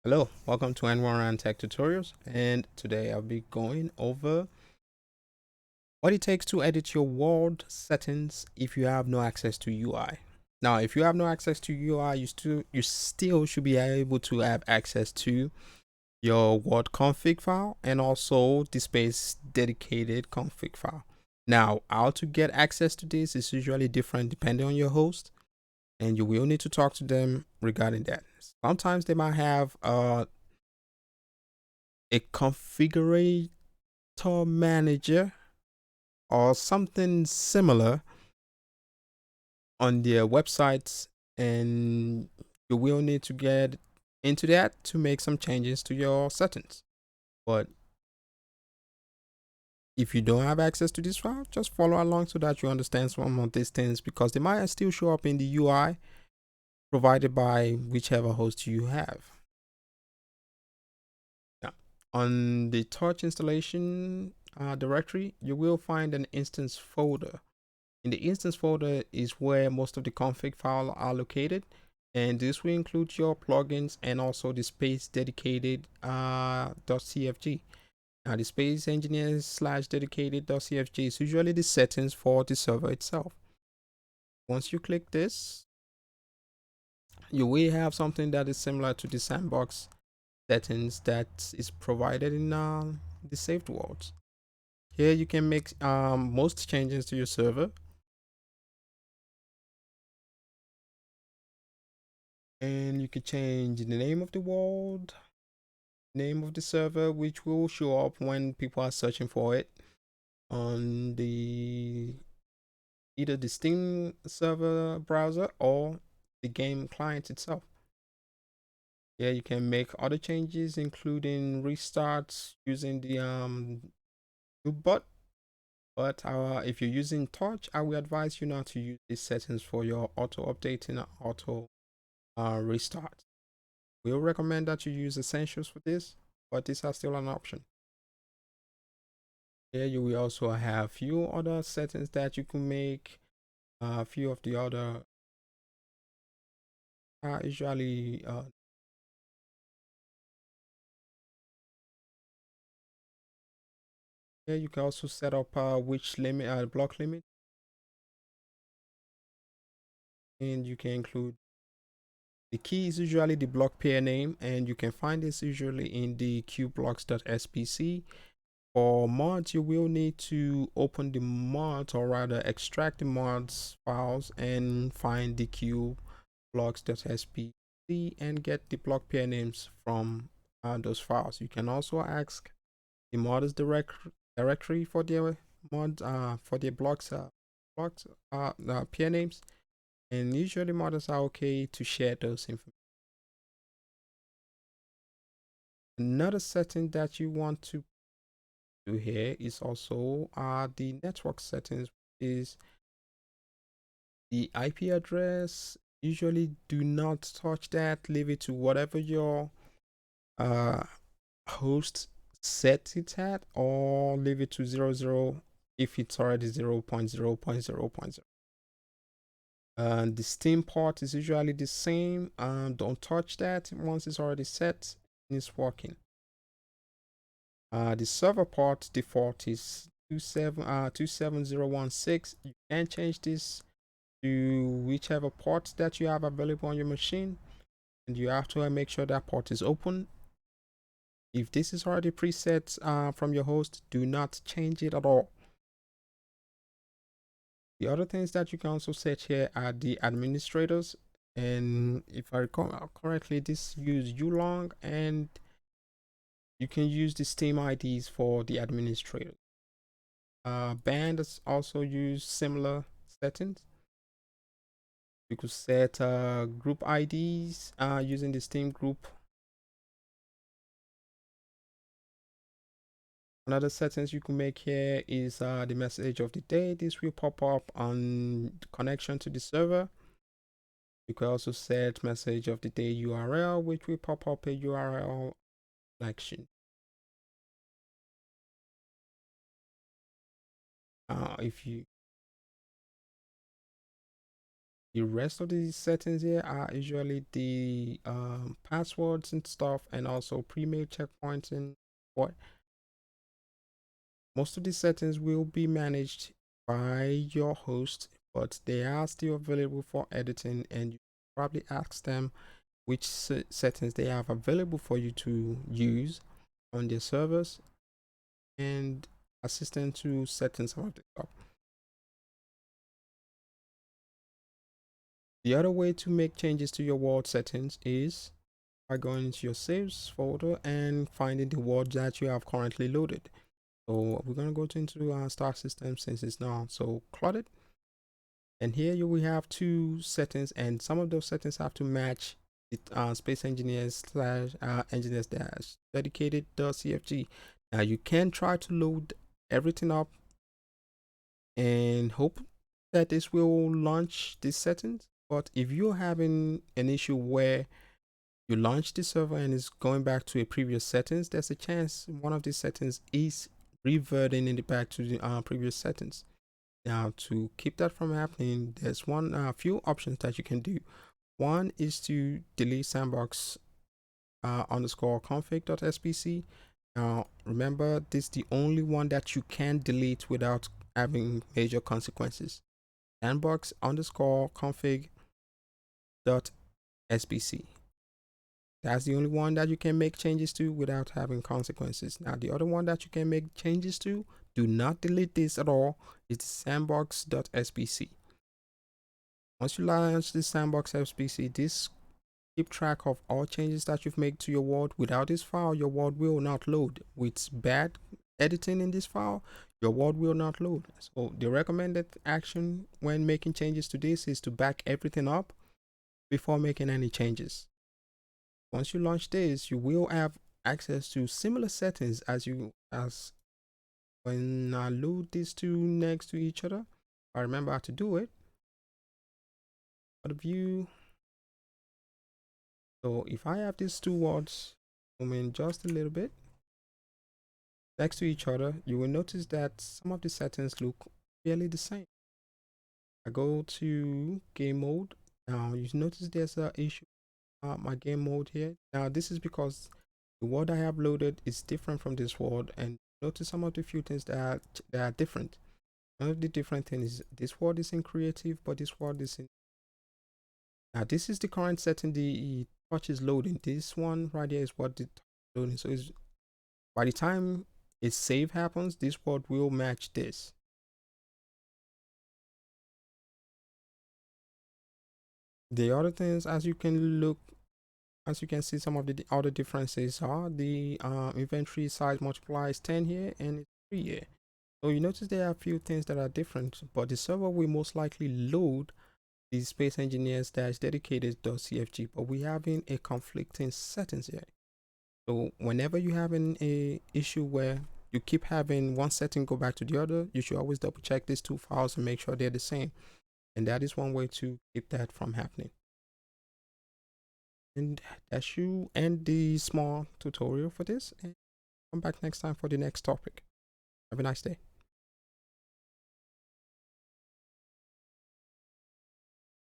Hello, welcome to N1 Tech Tutorials, and today I'll be going over what it takes to edit your world settings if you have no access to UI. Now, if you have no access to UI, you still should be able to have access to your world config file and also the space dedicated config file. Now, how to get access to this is usually different depending on your host, and you will need to talk to them regarding that. Sometimes they might have a configurator manager or something similar on their websites, and you will need to get into that to make some changes to your settings. But if you don't have access to this file, just follow along so that you understand some of these things, because they might still show up in the UI provided by whichever host you have. Now, on the Torch installation directory, you will find an instance folder. In the instance folder is where most of the config files are located, and this will include your plugins and also the space dedicated .cfg. Now, the space engineers slash dedicated .cfg is usually the settings for the server itself. Once you click this, you will have something that is similar to the sandbox settings that is provided in the saved worlds. Here you can make most changes to your server, and you can change the name of the world, name of the server, which will show up when people are searching for it on the either the Steam server browser or the game client itself. Yeah, you can make other changes, including restarts using the bot. But if you're using Torch, I will advise you not to use these settings for your auto updating and auto restart. We'll recommend that you use Essentials for this, but these are still an option. Here you will also have a few other settings that you can make. A few of the other usually here you can also set up which limit block limit, and you can include the key is usually the block pair name, and you can find this usually in the qblocks.spc. For mods, you will need to open the mods, or rather extract the mods files and find the qblocks.spc and get the block pair names from those files. You can also ask the modders directory for their mod for their blocks pair names, and usually modders are okay to share those information. Another setting that you want to do here is also the network settings, is the IP address. Usually do not touch that, leave it to whatever your uh host set it at, or leave it to 00 if it's already 0.0.0.0. And the Steam port is usually the same. Don't touch that once it's already set and it's working. The server port default is 27016. You can change this to whichever port that you have available on your machine, and you have to make sure that port is open. If this is already preset from your host, do not change it at all. The other things that you can also set here are the administrators, and if I recall correctly, this use ulong, and you can use the Steam IDs for the administrators. Band has also used similar settings. You could set group IDs using the Steam group. Another settings you can make here is the message of the day. This will pop up on connection to the server. You can also set message of the day URL, which will pop up a URL connection. If you The rest of the settings here are usually the passwords and stuff, and also pre-made checkpoints and what. Most of these settings will be managed by your host, but they are still available for editing, and you probably ask them which settings they have available for you to use on their servers, and assist them to setting some of the stuff. The other way to make changes to your world settings is by going into your saves folder and finding the world that you have currently loaded. So we're going to go into our Star System since it's now so cluttered. And here you will have two settings, and some of those settings have to match the Space Engineers / Engineers dash dedicated .cfg. Now you can try to load everything up and hope that this will launch these settings. But if you're having an issue where you launch the server and it's going back to a previous settings, there's a chance one of these settings is reverting in the back to the previous settings. Now, to keep that from happening, there's few options that you can do. One is to delete sandbox underscore config.spc. Now, remember, this is the only one that you can delete without having major consequences. Sandbox underscore config.spc. That's the only one that you can make changes to without having consequences. Now, the other one that you can make changes to, do not delete this at all, is sandbox.spc. Once you launch this sandbox.spc, this keep track of all changes that you've made to your world. Without this file, your world will not load. With bad editing in this file, your world will not load. So the recommended action when making changes to this is to back everything up before making any changes. Once you launch this, you will have access to similar settings as when I load these two next to each other. I remember how to do it. For the view. So if I have these two words zoom in just a little bit next to each other, you will notice that some of the settings look fairly the same. I go to game mode. Now you notice there's an issue my game mode here. Now this is because the word I have loaded is different from this word, and notice some of the few things that are different. One of the different things is this word is in creative, but this word is in. Now this is the current setting the touch is loading. This one right here is what the loading. So it's, by the time its save happens, this word will match this. The other things, as you can see, some of the other differences are the inventory size multiplies 10 here and it's 3 here. So you notice there are a few things that are different, but the server will most likely load the Space Engineers dash dedicated.cfg, but we having a conflicting settings here. So whenever you having a issue where you keep having one setting go back to the other, you should always double check these two files and make sure they're the same. And that is one way to keep that from happening. And that should end the small tutorial for this, and come back next time for the next topic. Have a nice day.